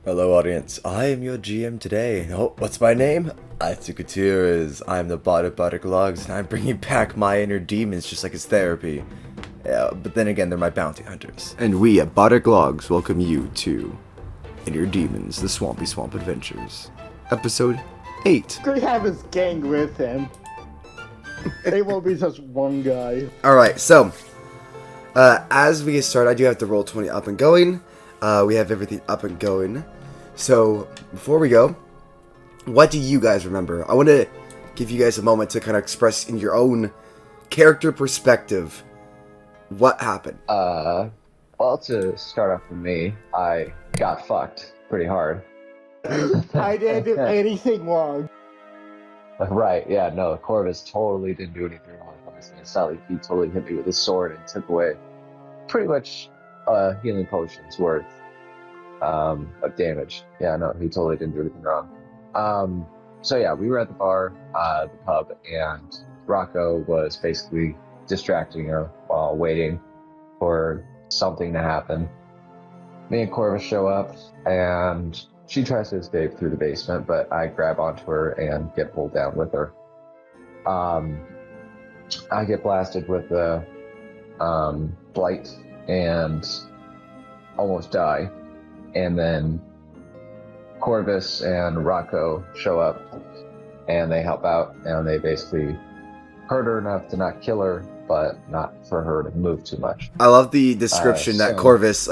Hello audience, I am your GM today. Oh, what's my name? Treacherous. I'm the Bardic Logs, and I'm bringing back my inner demons just like it's therapy. Yeah, but then again, they're my bounty hunters. And we at Bardic Logs welcome you to Inner Demons, the Swampy Swamp Adventures. Episode 8. Could have his gang with him. They won't be just one guy. Alright, so, as we get started, I do have the Roll20 up and going. We have everything up and going. So, before we go, what do you guys remember? I want to give you guys a moment to kind of express in your own character perspective what happened. Well, to start off with me, I got fucked pretty hard. I didn't do anything wrong. Right, yeah, no, Corvis totally didn't do anything wrong. Honestly, it's not like he totally hit me with his sword and took away pretty much healing potions worth of damage. Yeah, no, he totally didn't do anything wrong. So yeah, we were at the bar, the pub, and Rocco was basically distracting her while waiting for something to happen. Me and Corvis show up, and she tries to escape through the basement, but I grab onto her and get pulled down with her. I get blasted with the blight and almost die. And then Corvis and Rocco show up, and they help out, and they basically hurt her enough to not kill her, but not for her to move too much. I love the description that Corvis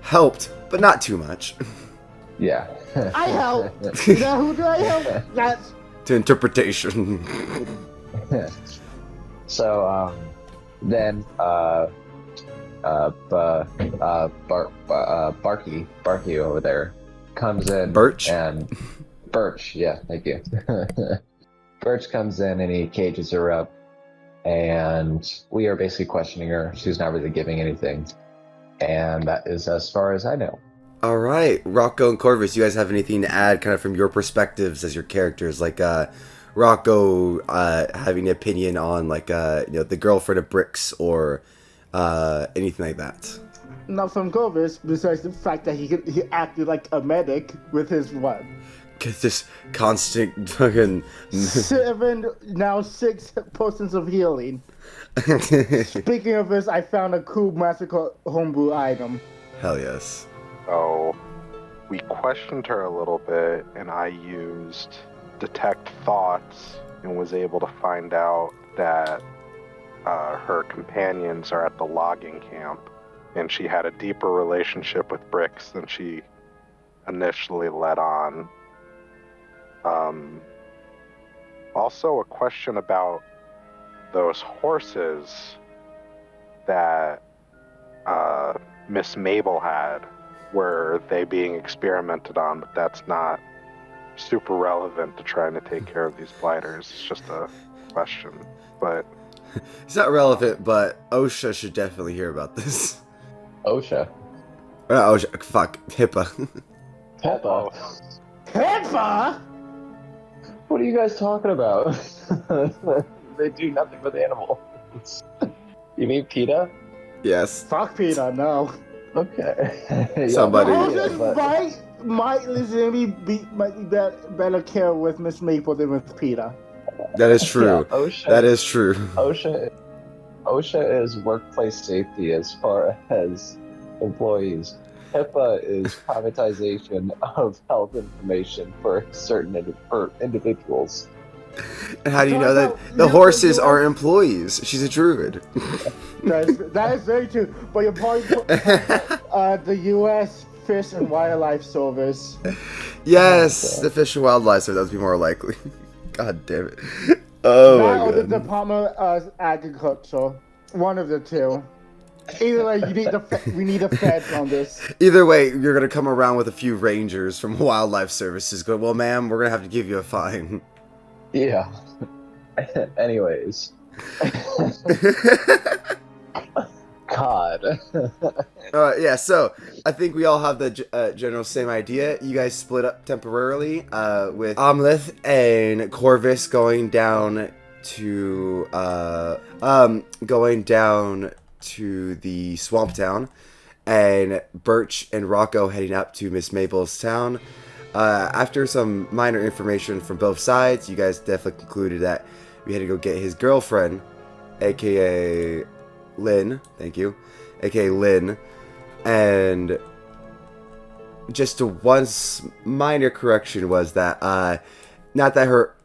helped, but not too much. Yeah. I help. You know who do I help? That's To interpretation. So then Barky over there comes in. Birch? And Birch, yeah, thank you. Birch comes in and he cages her up, and we are basically questioning her. She's not really giving anything, and that is as far as I know. Alright, Rocco and Corvis, you guys have anything to add kind of from your perspectives as your characters? Like, Rocco having an opinion on, like, the girlfriend of Bricks or anything like that? not from Corvis, besides the fact that he acted like a medic with his what? This constant fucking... 6 potions of healing. Speaking of this, I found a cool magical homebrew item. Hell yes. So we questioned her a little bit, and I used detect thoughts and was able to find out that her companions are at the logging camp, and she had a deeper relationship with Bricks than she initially let on. Also a question about those horses that Miss Mabel had. Were they being experimented on? But that's not super relevant to trying to take care of these blighters. It's just a question. But It's not relevant, but OSHA should definitely hear about this. OSHA. OSHA, fuck, HIPAA. Peppa. Peppa? What are you guys talking about? They do nothing with animals. You mean PETA? Yes. Fuck Peter, no. Okay. Yeah, Somebody- Horses but- might legitimately be better care with Miss Maple than with Peter. That is true. Yeah, OSHA, That is true. OSHA is workplace safety as far as employees. HIPAA is privatization of health information for certain individuals. And how do you know that the horses are employees? She's a druid. That is very true. But you're probably the U.S. Fish and Wildlife Service. Yes, the Fish and Wildlife, so that would be more likely. God damn it. Oh That my or the god. Department of Agriculture. One of the two. Either way, we need a feds on this. Either way, you're gonna come around with a few rangers from Wildlife Services going, well, ma'am, we're gonna have to give you a fine. Yeah. Anyways. God. Yeah, so I think we all have the general same idea. You guys split up temporarily with Amleth and Corvis going down to the swamp town, and Birch and Rocco heading up to Miss Mabel's town. After some minor information from both sides, you guys definitely concluded that we had to go get his girlfriend, aka Lynn. Thank you, aka Lynn. And just one minor correction was that not that her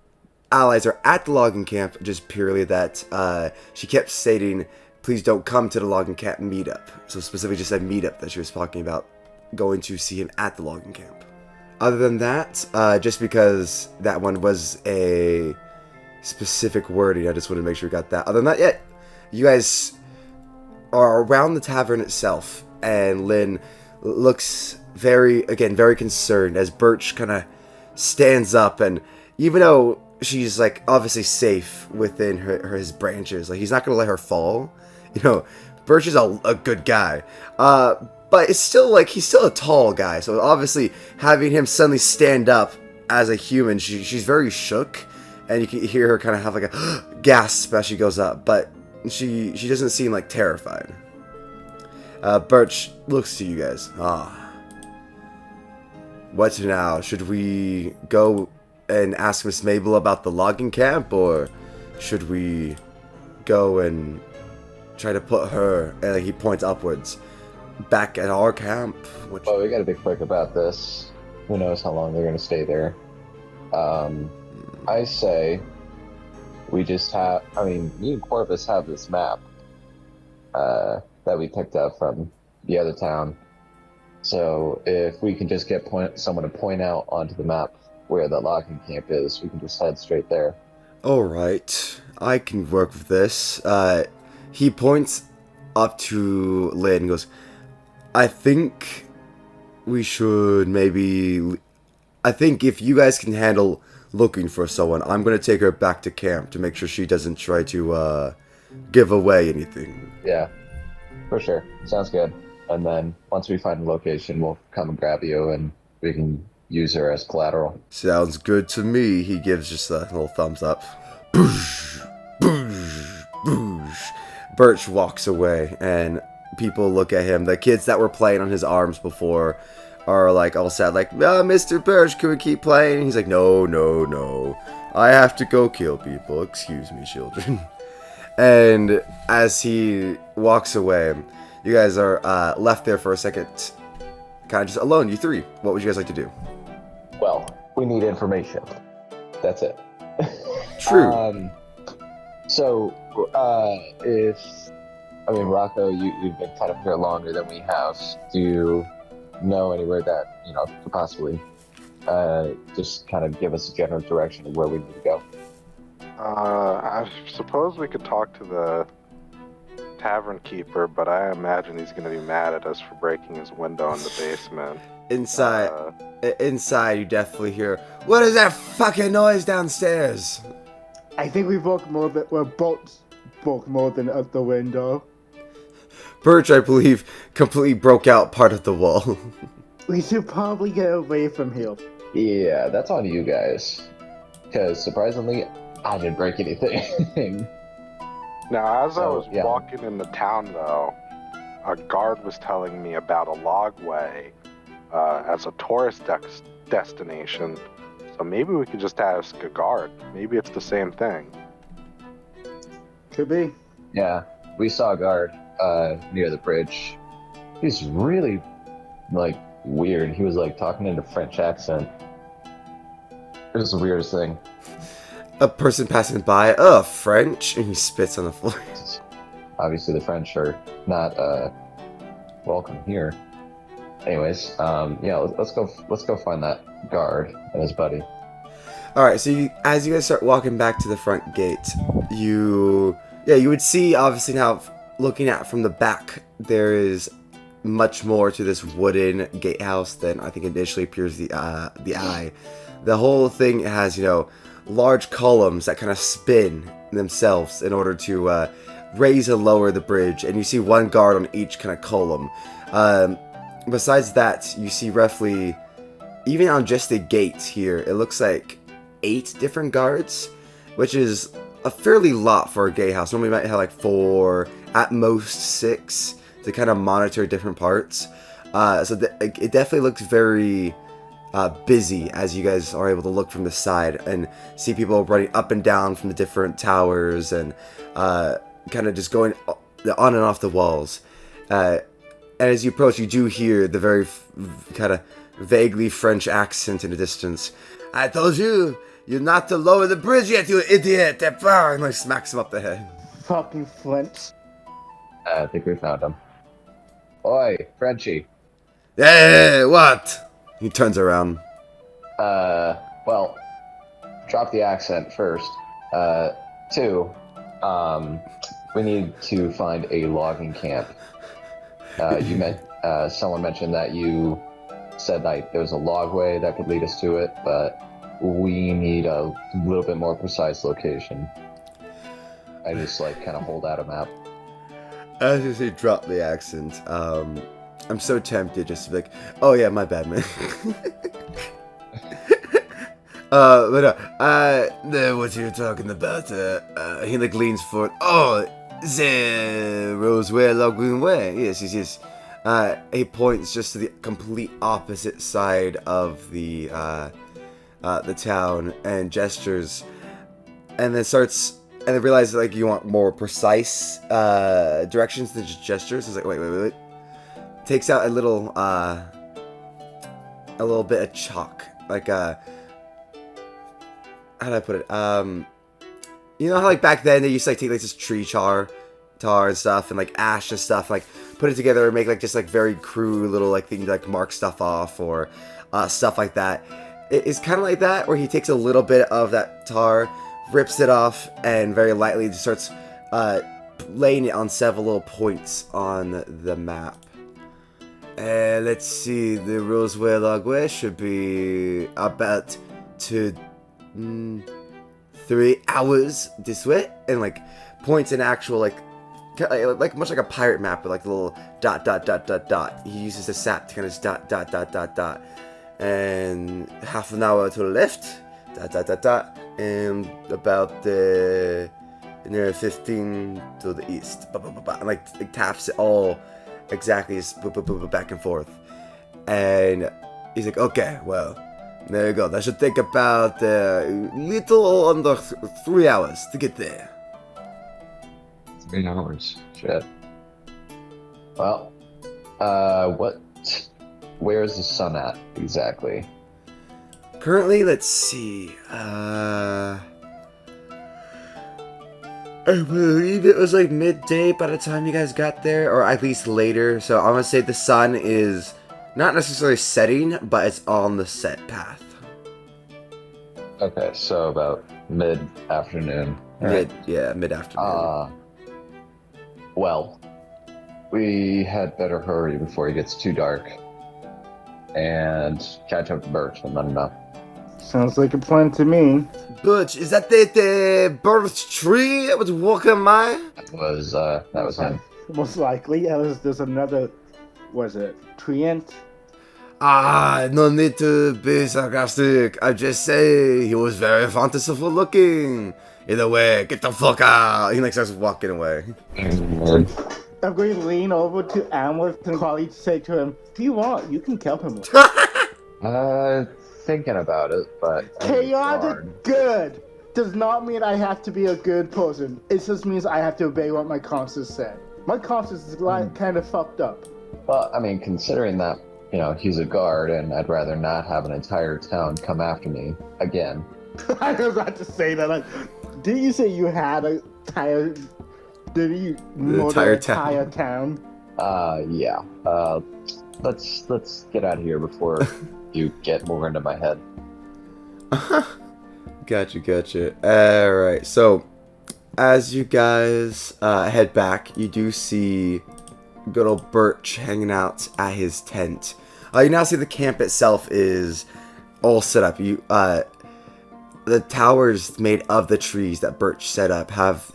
allies are at the logging camp, just purely that she kept stating, please don't come to the logging camp meetup. So specifically just a meetup that she was talking about going to see him at the logging camp. Other than that, just because that one was a specific wording, I just wanted to make sure we got that. Other than that, yeah, you guys are around the tavern itself, and Lynn looks very concerned as Birch kind of stands up, and even though she's like obviously safe within his branches, like he's not gonna let her fall. You know, Birch is a good guy. But it's still like he's still a tall guy, so obviously having him suddenly stand up as a human, she's very shook, and you can hear her kind of have like a gasp as she goes up, but she doesn't seem like terrified. Birch looks to you guys. What now? Should we go and ask Miss Mabel about the logging camp, or should we go and try to put her, and he points upwards, back at our camp? Well, we gotta be quick about this. Who knows how long they're gonna stay there. I say we just have, me and Corvis have this map that we picked up from the other town. So if we can just get someone to point out onto the map where the logging camp is, we can just head straight there. Alright, I can work with this. He points up to Lynn and goes, I think we should I think if you guys can handle looking for someone, I'm going to take her back to camp to make sure she doesn't try to give away anything. Yeah, for sure. Sounds good. And then once we find a location, we'll come and grab you and we can use her as collateral. Sounds good to me. He gives just a little thumbs up. Boosh, boosh, boosh. Birch walks away, and people look at him. The kids that were playing on his arms before are like all sad, like, Mr. Birch, can we keep playing? And he's like, no. I have to go kill people. Excuse me, children. And as he walks away, you guys are left there for a second, kind of just alone, you three. What would you guys like to do? Well, we need information. That's it. True. Rocco, you've been kind of here longer than we have. Do you know anywhere that, could possibly just kind of give us a general direction of where we need to go? I suppose we could talk to the tavern keeper, but I imagine he's going to be mad at us for breaking his window in the basement. Inside, you definitely hear, what is that fucking noise downstairs? I think we both broke more than at the window. Birch, I believe, completely broke out part of the wall. We should probably get away from here. Yeah, that's on you guys. Because surprisingly, I didn't break anything. Now, as I was walking in the town, though, a guard was telling me about a logway as a tourist destination. So maybe we could just ask a guard. Maybe it's the same thing. Could be. Yeah, we saw a guard near the bridge. He's really, weird. He was, talking in a French accent. It was the weirdest thing. A person passing by, French, and he spits on the floor. Obviously, the French are not welcome here. Anyways, let's go find that guard and his buddy. All right, so as you guys start walking back to the front gate, you would see, obviously now looking at from the back, there is much more to this wooden gatehouse than I think initially appears the eye. The whole thing has large columns that kind of spin themselves in order to raise and lower the bridge, and you see one guard on each kind of column. Besides that, you see roughly, even on just the gate here, it looks like 8 different guards, which is a fairly lot for a gatehouse. Normally you might have 4, at most 6, to kind of monitor different parts. It definitely looks very busy as you guys are able to look from the side and see people running up and down from the different towers and kind of just going on and off the walls. And as you approach, you do hear the very kind of vaguely French accent in the distance. I told you, you're not to lower the bridge yet, you idiot! And like smacks him up the head. Fucking Flint. I think we found him. Oi, Frenchie. Hey, what? He turns around. Well, drop the accent first. Two, we need to find a logging camp. Someone mentioned that you said like there was a logway that could lead us to it, but we need a little bit more precise location. I just like kind of hold out a map. As you say, drop the accent. I'm so tempted just to be like, oh yeah, my bad, man. What you're talking about? He like leans forward. Oh, the Roseway Lagoon Way. Yes. He points just to the complete opposite side of the town and gestures, and then realizes like you want more precise directions than just gestures. He's like, wait. Takes out a little bit of chalk, like how do I put it? You know how like back then they used to like take like this tree tar and stuff and like ash and stuff, like put it together and make like just like very crude little like things like mark stuff off or stuff like that. It's kind of like that, where he takes a little bit of that tar, rips it off, and very lightly just starts laying it on several little points on the map. Let's see, the Roseway Logway should be about 3 hours this way, and like points an actual like much like a pirate map with like a little dot. He uses the sap to kind of just dot, and half an hour to the left, dot, and about near 15 to the east, and like taps it all exactly just back and forth. And he's like, okay, well, there you go. That should take about little under 3 hours to get there. 3 hours. Shit. Well, where's the sun at exactly? Currently, let's see. I believe it was like midday by the time you guys got there, or at least later. So I'm gonna say the sun is not necessarily setting, but it's on the set path. Okay, so about mid-afternoon. Mid-afternoon. Well, we had better hurry before it gets too dark and catch up to Birch and let him know. Sounds like a plan to me. Butch, is that the birch tree that was walking by? That was him. Most likely. There's another, was it treant? No need to be sarcastic. I just say he was very fanciful looking. Either way, get the fuck out. He like starts walking away. I'm going to lean over to Amleth and probably say to him, if you want, you can kill him. Thinking about it, but chaotic good does not mean I have to be a good person. It just means I have to obey what my conscience said. My conscience is kind of fucked up. Well, I mean, considering that, he's a guard, and I'd rather not have an entire town come after me again. I was about to say that. Like, did you say you had a entire? Did you murder an entire town? Yeah. Let's get out of here before you get more into my head. Gotcha. Alright, so as you guys head back, you do see good old Birch hanging out at his tent. You now see the camp itself is all set up. The towers made of the trees that Birch set up have,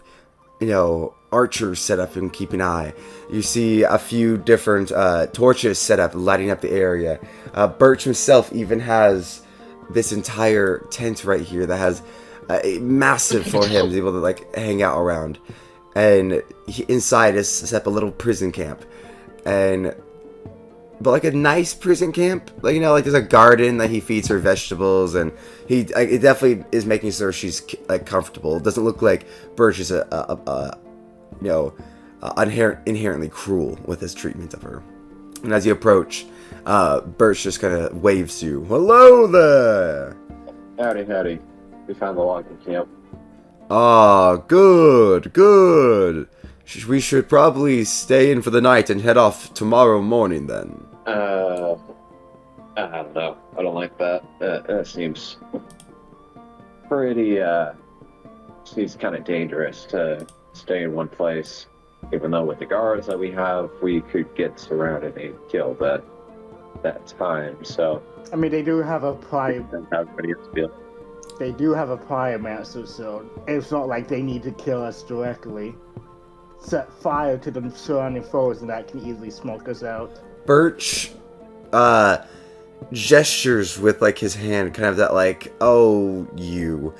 archers set up and keep an eye. You see a few different torches set up, lighting up the area. Birch himself even has this entire tent right here that has massive for him to be able to like hang out around. And inside is set up a little prison camp. But like a nice prison camp, like, you know, like there's a garden that he feeds her vegetables, and it definitely is making sure she's like comfortable. It doesn't look like Birch is inherently cruel with his treatment of her. And as you approach, Birch just kind of waves to you. Hello there. Howdy. We found the logging camp. Ah, good. We should probably stay in for the night and head off tomorrow morning then. I don't know. I don't like that. That seems pretty, seems kind of dangerous to stay in one place. Even though with the guards that we have, we could get surrounded and killed at that time. So, I mean, they do have a prior. Everybody else feel. They do have a prior master, so it's not like they need to kill us directly. Set fire to the surrounding foes, and that can easily smoke us out. Birch gestures with like his hand, kind of that like, oh, you,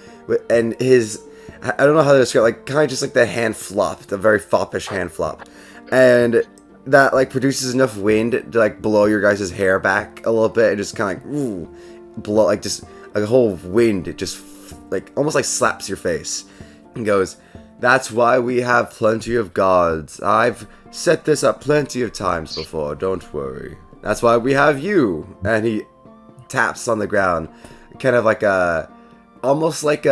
and his, I don't know how to describe, like kind of just like the hand flop, the very foppish hand flop, and that like produces enough wind to like blow your guys' hair back a little bit, and just kind of like, ooh, blow, like just like a whole wind, it just like almost like slaps your face, and goes, that's why we have plenty of guards. I've set this up plenty of times before, don't worry. That's why we have you. And he taps on the ground, kind of like almost like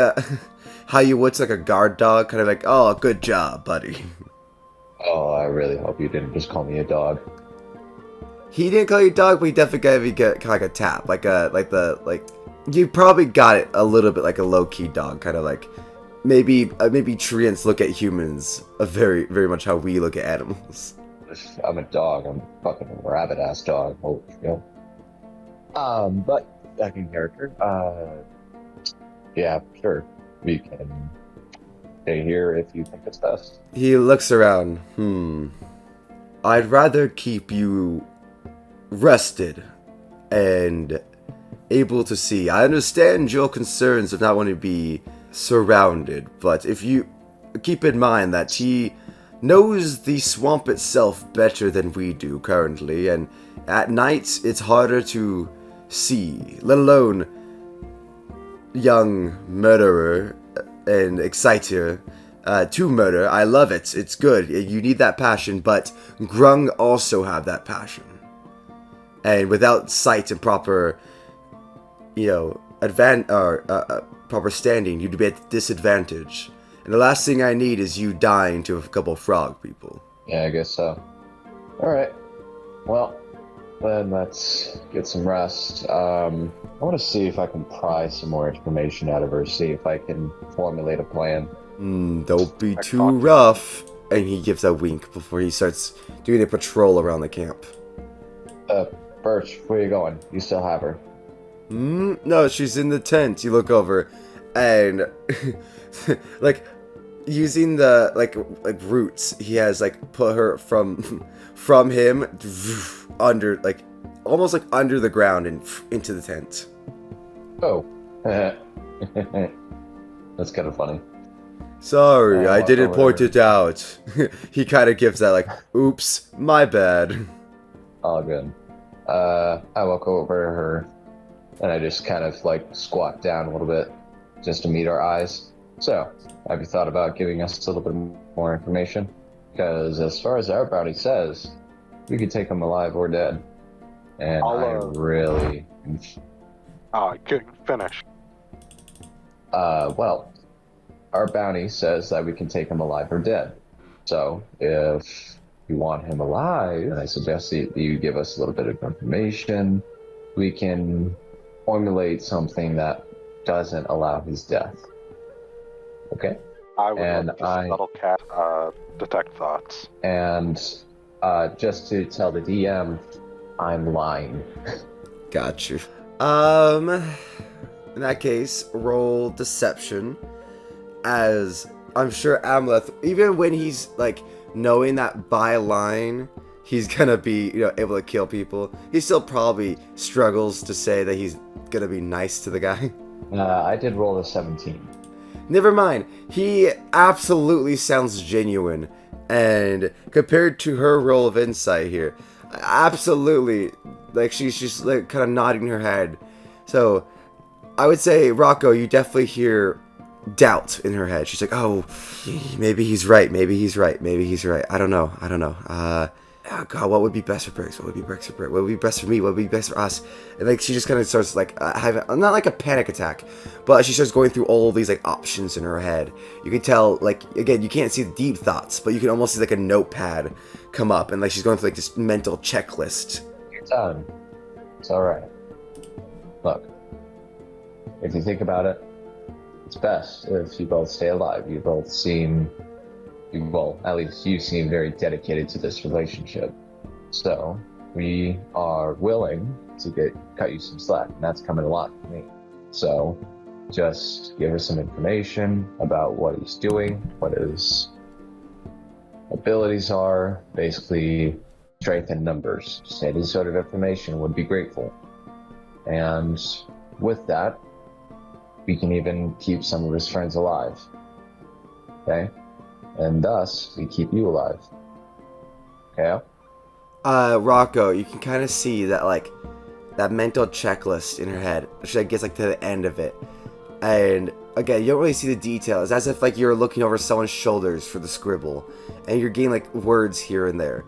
how you would to like a guard dog, kind of like, oh, good job, buddy. Oh, I really hope you didn't just call me a dog. He didn't call you a dog, but he definitely gave you kind of like a tap, you probably got it a little bit like a low-key dog, kind of like, maybe treants look at humans very, very much how we look at animals. I'm a dog. I'm a fucking rabbit-ass dog. Oh, you know. But back in character. Yeah, sure. We can stay here if you think it's best. He looks around. I'd rather keep you rested and able to see. I understand your concerns of not wanting to be surrounded, but if you keep in mind that he knows the swamp itself better than we do currently, and at night it's harder to see, let alone young murderer and exciter to murder. I love it. It's good. You need that passion, but Grung also have that passion. And without sight and proper, proper standing, you'd be at disadvantage. And the last thing I need is you dying to a couple frog people. Yeah, I guess so. Alright. Well, then let's get some rest. I want to see if I can pry some more information out of her, see if I can formulate a plan. Don't be too rough. And he gives a wink before he starts doing a patrol around the camp. Birch, where are you going? You still have her? No, she's in the tent. You look over, and like using the like roots, he has like put her from him under, like almost like under the ground and into the tent. Oh, that's kind of funny. Sorry, I didn't point it out. He kind of gives that like, oops, my bad. All good. I walk over to her, and I just kind of like squat down a little bit, just to meet our eyes. So, have you thought about giving us a little bit more information? Because as far as our bounty says, we could take them alive or dead. And I really... Good. Finish. Well, our bounty says that we can take him alive or dead. So, if you want him alive, I suggest that you give us a little bit of information. We can formulate something that doesn't allow his death. Okay? I would love to subtle cast detect thoughts. And just to tell the DM, I'm lying. Got you. In that case, roll deception. As I'm sure Amleth, even when he's like knowing that by line he's gonna be, able to kill people, he still probably struggles to say that he's gonna be nice to the guy. I did roll a 17. Never mind. He absolutely sounds genuine, And compared to her role of insight here, absolutely, like she's just like kind of nodding her head. So I would say, Rocco, you definitely hear doubt in her head. She's like, oh, maybe he's right. Maybe he's right. Maybe he's right. I don't know. Oh God, what would be best for Briggs? What would be best for Briggs? What would be best for me? What would be best for us? And like she just kind of starts like having, not like a panic attack, but she starts going through all of these like options in her head. You can tell, like, again, you can't see the deep thoughts, but you can almost see like a notepad come up, and like she's going through like this mental checklist. Your time. It's all right. Look, if you think about it, it's best if you both stay alive. You both seem, well, at least you seem very dedicated to this relationship. So we are willing to cut you some slack, and that's coming a lot from me. So just give her some information about what he's doing, what his abilities are, basically strength in numbers. Just any sort of information would be grateful. And with that, we can even keep some of his friends alive. Okay? And thus, we keep you alive. Okay? Rocco, you can kind of see that, like, that mental checklist in her head. She like, gets, like, to the end of it. And, again, you don't really see the details. It's as if, like, you're looking over someone's shoulders for the scribble. And you're getting, like, words here and there.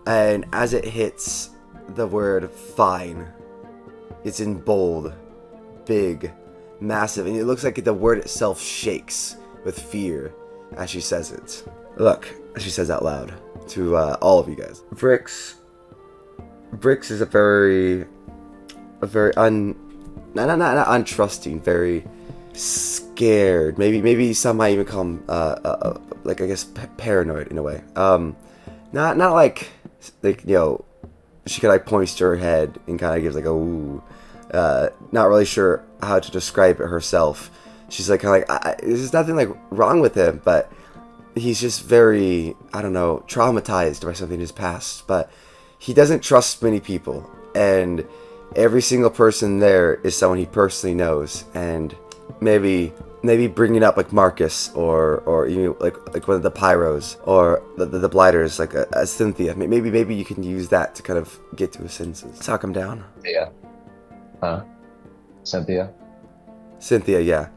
And as it hits the word fine, it's in bold, big, massive. And it looks like the word itself shakes with fear as she says it. Look, she says out loud to all of you guys. Bricks is a very not untrusting, very scared. Maybe some might even call him like, I guess, paranoid in a way. Not like you know, she kind of like points to her head and kind of gives like a ooh. Not really sure how to describe it herself. She's like kind of like, there's nothing like wrong with him, but he's just very, I don't know, traumatized by something in his past. But he doesn't trust many people, and every single person there is someone he personally knows. And maybe bringing up like Marcus or you know, like one of the pyros or the blighters, like a Cynthia. Maybe you can use that to kind of get to his senses, talk him down. Yeah. Huh? Cynthia, yeah,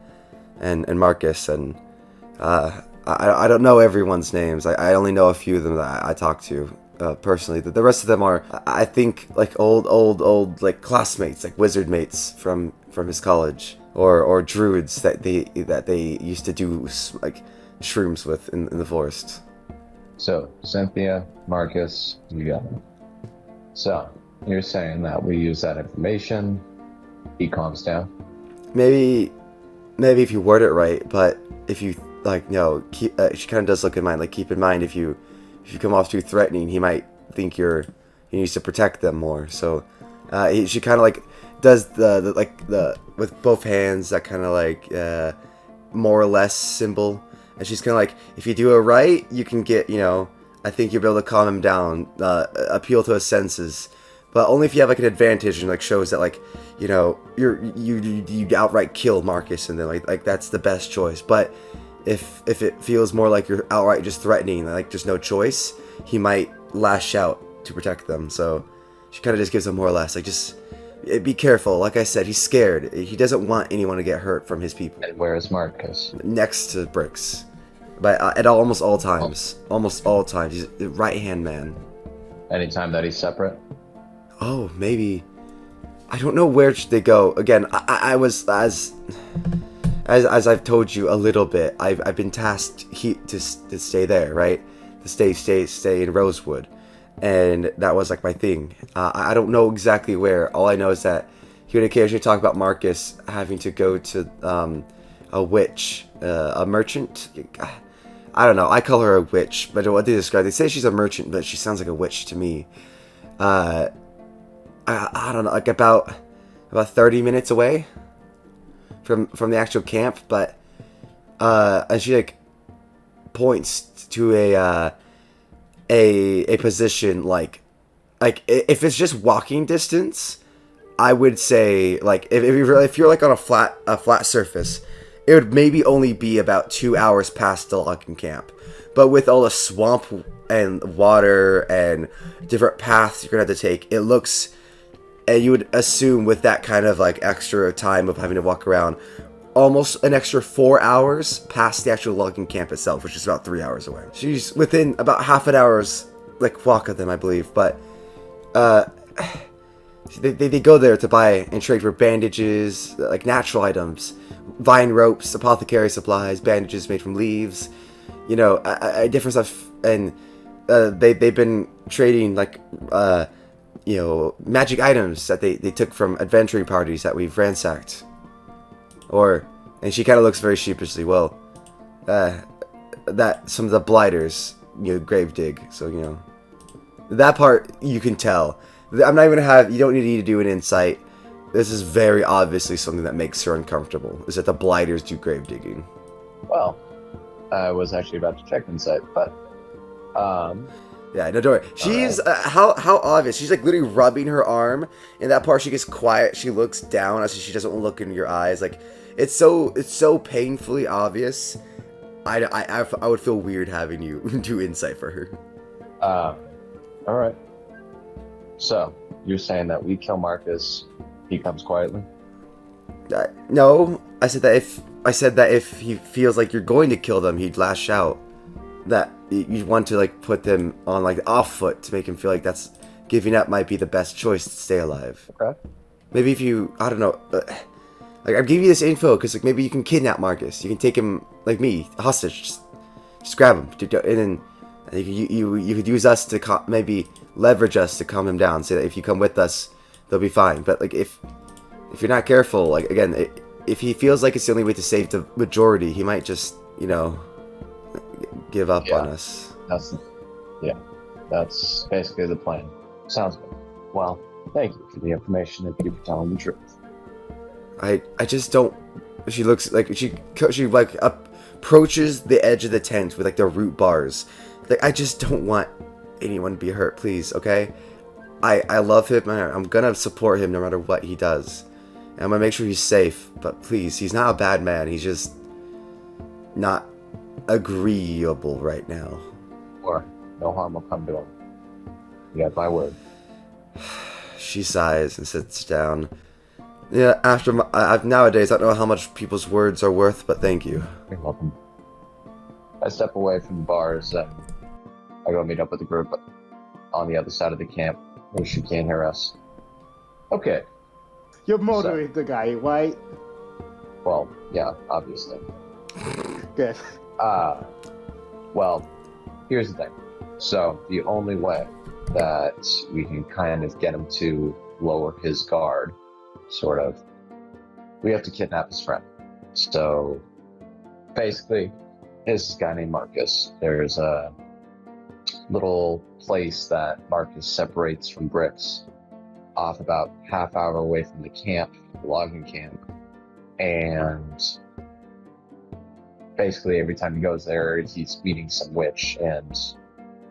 and Marcus, and I don't know everyone's names. I only know a few of them that I talk to personally. The rest of them are, I think, like old like classmates, like wizard mates from his college, or druids that they used to do like shrooms with in the forest. So Cynthia, Marcus, you got it. So you're saying that we use that information, he calms down. Maybe if you word it right, but if you like, you know, she kind of does look in mind. Like, keep in mind if you come off too threatening, he might think he needs to protect them more. So she kind of like does the with both hands, that kind of like more or less symbol, and she's kind of like, if you do it right, you can get, you know, I think you'll be able to calm him down, appeal to his senses. But only if you have like an advantage and like shows that, like, you know, you outright kill Marcus, and then like that's the best choice. But if it feels more like you're outright just threatening, like there's no choice, he might lash out to protect them. So she kind of just gives him more or less like, just be careful. Like I said, he's scared. He doesn't want anyone to get hurt from his people. And where is Marcus? Next to Bricks, but at almost all times. Almost all times, he's the right hand man. Anytime that he's separate. Oh, maybe. I don't know where they go. Again, I was, as I've told you a little bit, I've been tasked to stay there, right? To stay in Rosewood, and that was like my thing. I don't know exactly where. All I know is that he would occasionally talk about Marcus having to go to a witch, a merchant. I don't know. I call her a witch, but what they describe, they say she's a merchant, but she sounds like a witch to me. I don't know, like about 30 minutes away from the actual camp, but and she like points to a position like if it's just walking distance, I would say, like, if you're like on a flat surface, it would maybe only be about 2 hours past the logging camp. but with all the swamp and water and different paths you're gonna have to take, it looks, and you would assume with that kind of like extra time of having to walk around, almost an extra 4 hours past the actual logging camp itself, which is about 3 hours away. She's within about half an hour's like walk of them, I believe, but they go there to buy and trade for bandages, like natural items, vine ropes, apothecary supplies, bandages made from leaves, you know, different stuff, and they've been trading like you know, magic items that they took from adventuring parties that we've ransacked. And she kind of looks very sheepishly, well, that some of the blighters, you know, grave dig, so, you know, that part you can tell. I'm not even you don't need to do an insight. This is very obviously something that makes her uncomfortable, is that the blighters do grave digging. Well, I was actually about to check insight, but, yeah, no, don't worry. She's, how obvious. She's like literally rubbing her arm. In that part, she gets quiet. She looks down as she doesn't look in your eyes. Like, it's so painfully obvious. I would feel weird having you do insight for her. Alright. So, you're saying that we kill Marcus, he comes quietly? No, I said that if he feels like you're going to kill them, he'd lash out. That you want to like put them on like the off foot to make him feel like that's giving up might be the best choice to stay alive. Okay. Maybe if you, I don't know, like I'm giving you this info because like maybe you can kidnap Marcus. You can take him like me, hostage. Just grab him, and then you could use us to maybe leverage us to calm him down. Say that if you come with us, they'll be fine. But like if you're not careful, like again, if he feels like it's the only way to save the majority, he might just, you know, give up on us. That's basically the plan. Sounds good. Well, thank you for the information and you for telling the truth. I just don't. She looks like she like approaches the edge of the tent with like the root bars. Like, I just don't want anyone to be hurt, please, okay? I love him, and I'm gonna support him no matter what he does. And I'm gonna make sure he's safe, but please, he's not a bad man. He's just not agreeable right now. Or no harm will come to him. You got my word. She sighs and sits down. Yeah, nowadays, I don't know how much people's words are worth, but thank you. You're welcome. I step away from the bars and I go meet up with the group on the other side of the camp where she can't hear us. Okay. You're motoring the guy, right? Well, yeah, obviously. Good. Well, here's the thing. So, the only way that we can kind of get him to lower his guard, sort of, we have to kidnap his friend. So, basically, this guy named Marcus. There's a little place that Marcus separates from Bricks off about half hour away from the camp, the logging camp. And basically every time he goes there, he's meeting some witch, and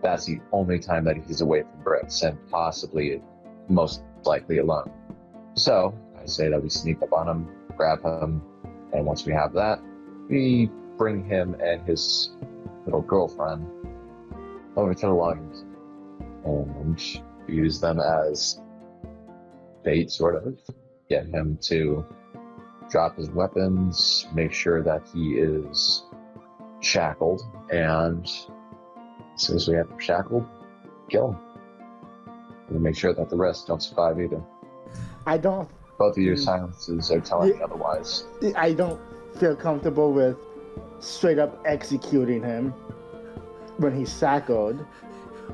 that's the only time that he's away from Bricks, and possibly, most likely alone. So, I say that we sneak up on him, grab him, and once we have that, we bring him and his little girlfriend over to the logging and use them as bait, sort of. Get him to drop his weapons, make sure that he is shackled, and as soon as we have him shackled, kill him. And make sure that the rest don't survive either. I don't. Both of your silences are telling me otherwise. I don't feel comfortable with straight up executing him when he's shackled.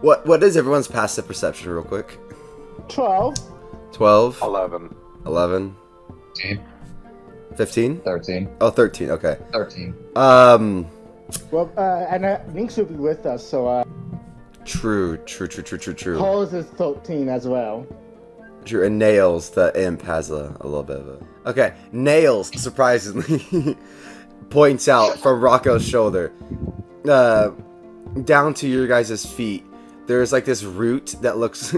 What is everyone's passive perception, real quick? 12. 12? 11. 11? 15? 13. Oh, 13, okay. 13. Well, and Link should be with us, so True. Pose is 13 as well. True, and Nails, the imp, has a little bit of a... Okay, Nails, surprisingly, points out from Rocco's shoulder, down to your guys' feet, there's like this root that looks...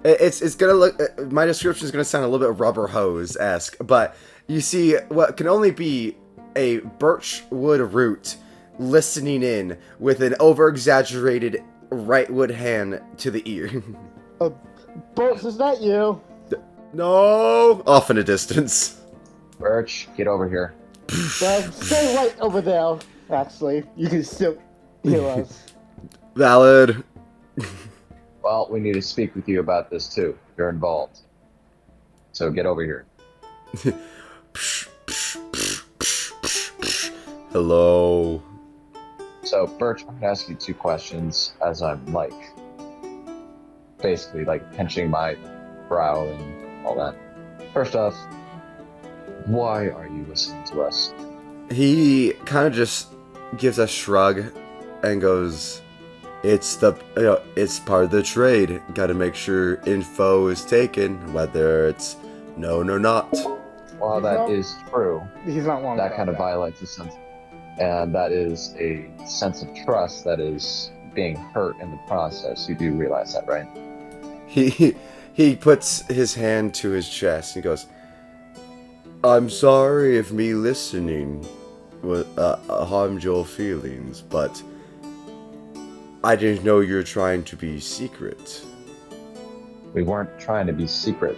It's gonna look... My description is gonna sound a little bit rubber hose-esque, but you see what can only be a birch wood root listening in with an over-exaggerated rightward hand to the ear. Bolts, is that you? No! Off in a distance. Birch, get over here. Well, stay right over there, actually. You can still hear us. Valid. Well, we need to speak with you about this too. You're involved. So get over here. Hello. So, Birch, I'm going to ask you 2 questions as I'm, like, basically, like, pinching my brow and all that. First off, why are you listening to us? He kind of just gives a shrug and goes, it's part of the trade. Gotta make sure info is taken, whether it's known or not. Well, that is true. He's not wrong. That kind of violates the sense. And that is a sense of trust that is being hurt in the process. You do realize that, right? He puts his hand to his chest and goes, I'm sorry if me listening harmed your feelings, but I didn't know you were trying to be secret. We weren't trying to be secret.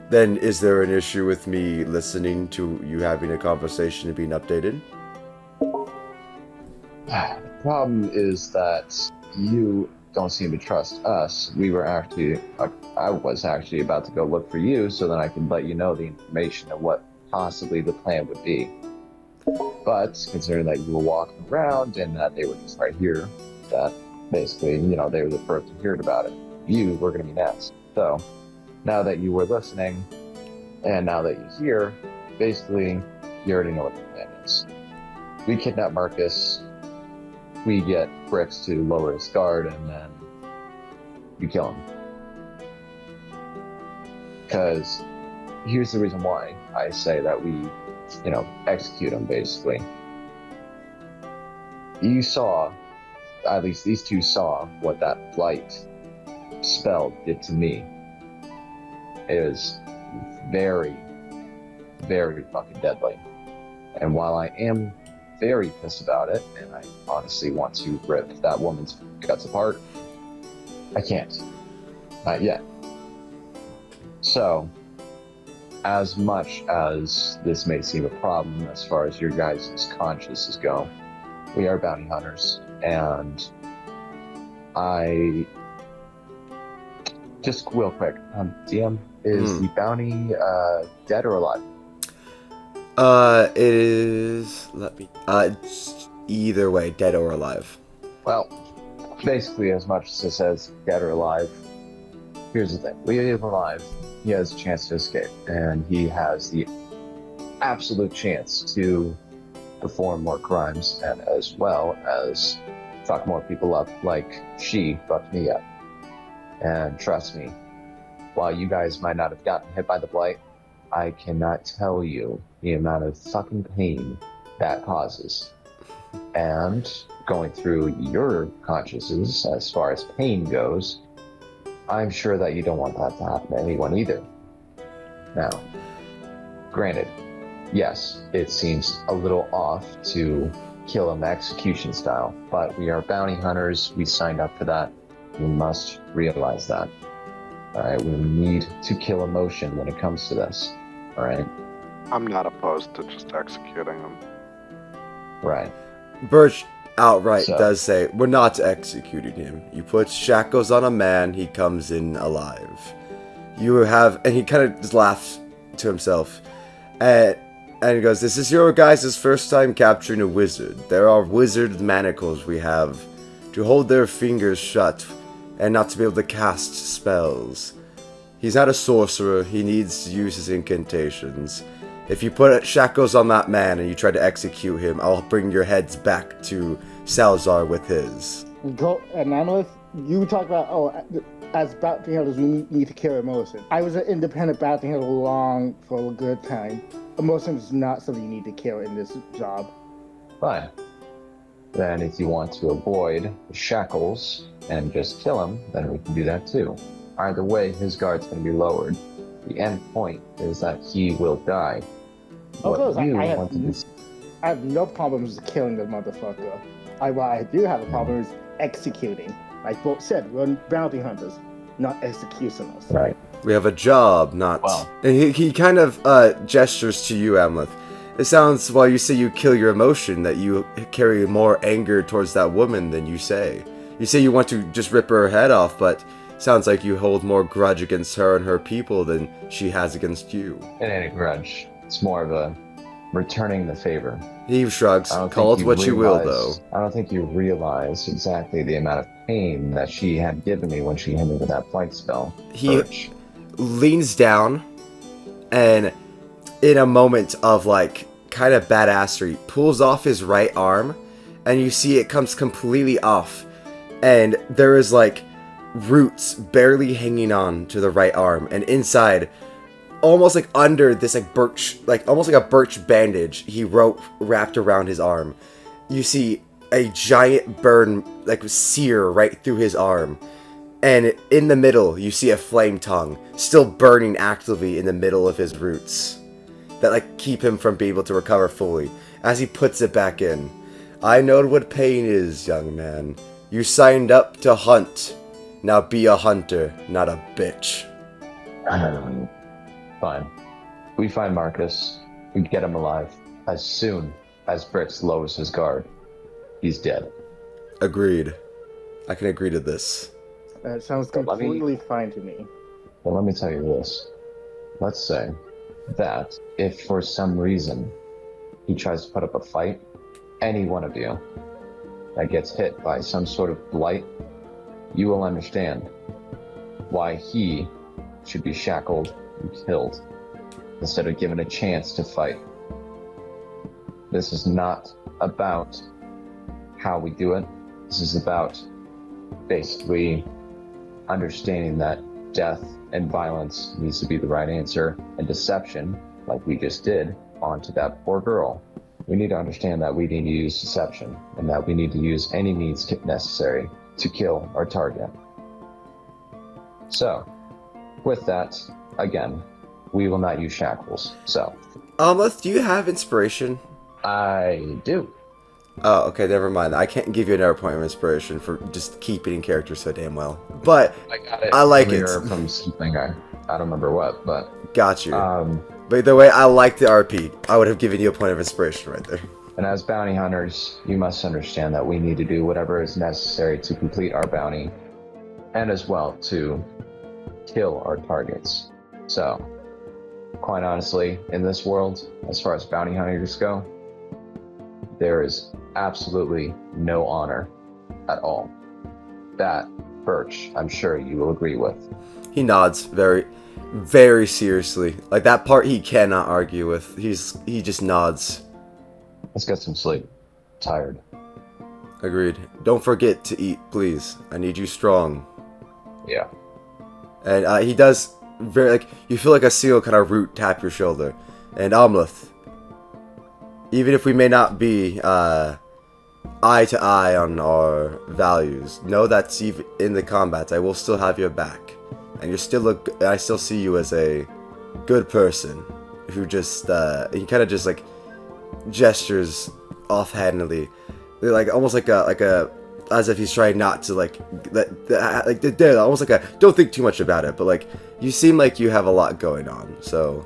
Then is there an issue with me listening to you having a conversation and being updated? The problem is that you don't seem to trust us. I was actually about to go look for you so that I can let you know the information of what possibly the plan would be. But considering that you were walking around and that they were just right here, that basically, they were the first to hear about it. You were going to be next. So now that you were listening, and now that you're here, basically, you already know what the plan is. We kidnap Marcus, we get Bricks to lower his guard, and then you kill him. Because here's the reason why I say that we, execute him, basically. You saw, at least these 2 saw, what that blight spell did to me. It was very, very fucking deadly. And while I am very pissed about it, and I honestly want to rip that woman's guts apart, I can't. Not yet. So, as much as this may seem a problem as far as your guys' consciences go, we are bounty hunters, and just real quick, DM, is the bounty dead or alive? It is, it's either way, dead or alive. Well, basically as much as it says dead or alive, here's the thing. We leave him alive, he has a chance to escape, and he has the absolute chance to perform more crimes, and as well as fuck more people up like she fucked me up. And trust me, while you guys might not have gotten hit by the blight, I cannot tell you the amount of fucking pain that causes. And going through your consciences as far as pain goes, I'm sure that you don't want that to happen to anyone either. Now, granted, yes, it seems a little off to kill him execution style, but we are bounty hunters, we signed up for that. You must realize that. Alright, we need to kill emotion when it comes to this. Alright? I'm not opposed to just executing him. Right. Birch outright does say, we're not executing him. You put shackles on a man, he comes in alive. And he kind of just laughs to himself. And he goes, this is your guys' first time capturing a wizard. There are wizard manacles we have to hold their fingers shut and not to be able to cast spells. He's not a sorcerer, he needs to use his incantations. If you put shackles on that man and you try to execute him, I'll bring your heads back to Salazar with his. And Amleth, you talk about, as bounty hunters, we need to kill emotion. I was an independent bounty hunter for a good time. Emotion is not something you need to kill in this job. Fine. Then if you want to avoid the shackles and just kill him, then we can do that too. Either way, his guard's going to be lowered. The end point is that he will die. I have no problems killing the motherfucker. What I do have a problem is executing. Like both said, we're bounty hunters, not executioners. Right. We have a job, not... Well. And he kind of gestures to you, Amleth. It sounds, while you say you kill your emotion, that you carry more anger towards that woman than you say. You say you want to just rip her head off, but sounds like you hold more grudge against her and her people than she has against you. It ain't a grudge. It's more of a returning the favor. He shrugs. I don't Call think it what you will, though. I don't think you realize exactly the amount of pain that she had given me when she hit me with that flight spell. He Birch. leans down, and in a moment of, like, kind of badassery, pulls off his right arm, and you see it comes completely off. And there is, like, roots barely hanging on to the right arm, and inside, almost like under this like birch, like almost like a birch bandage he wrapped around his arm, you see a giant burn, like sear right through his arm, and in the middle you see a flame tongue still burning actively in the middle of his roots that like keep him from being able to recover fully. As he puts it back in, I know what pain is, young man. You signed up to hunt. Now be a hunter, not a bitch. Fine. We find Marcus. We get him alive. As soon as Brix lowers his guard, he's dead. Agreed. I can agree to this. That sounds completely fine to me. Well, let me tell you this. Let's say that if for some reason he tries to put up a fight, any one of you that gets hit by some sort of blight, you will understand why he should be shackled and killed instead of given a chance to fight. This is not about how we do it. This is about basically understanding that death and violence needs to be the right answer, and deception, like we just did, onto that poor girl. We need to understand that we need to use deception, and that we need to use any means necessary to kill our target. So, with that, again, we will not use shackles. So, Amleth, do you have inspiration? I do. Oh, okay, never mind. I can't give you another point of inspiration for just keeping in character so damn well. But I got it. I like it. From something I don't remember what, but got you. But the way I like the RP, I would have given you a point of inspiration right there. And as bounty hunters, you must understand that we need to do whatever is necessary to complete our bounty, and as well to kill our targets. So, quite honestly, in this world, as far as bounty hunters go, there is absolutely no honor at all. That, Birch, I'm sure you will agree with. He nods very, very seriously. Like that part he cannot argue with. He just nods. Let's get some sleep. Tired. Agreed. Don't forget to eat, please. I need you strong. Yeah. And he does very, like, you feel like a seal kind of root tap your shoulder. And Amleth, even if we may not be eye to eye on our values, know that even in the combats I will still have your back. And you're still I still see you as a good person who just he kind of just like gestures offhandedly, like almost like a as if he's trying not to like almost like a don't think too much about it, but like you seem like you have a lot going on, so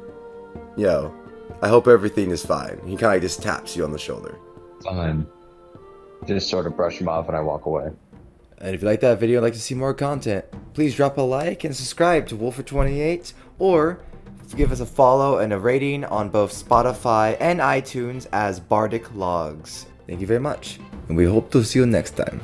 I hope everything is fine. He kind of just taps you on the shoulder. Fine. Just sort of brush him off and I walk away. And if you like that video and like to see more content, please drop a like and subscribe to Wolfer28, or give us a follow and a rating on both Spotify and iTunes as Bardic Logs. Thank you very much, and we hope to see you next time.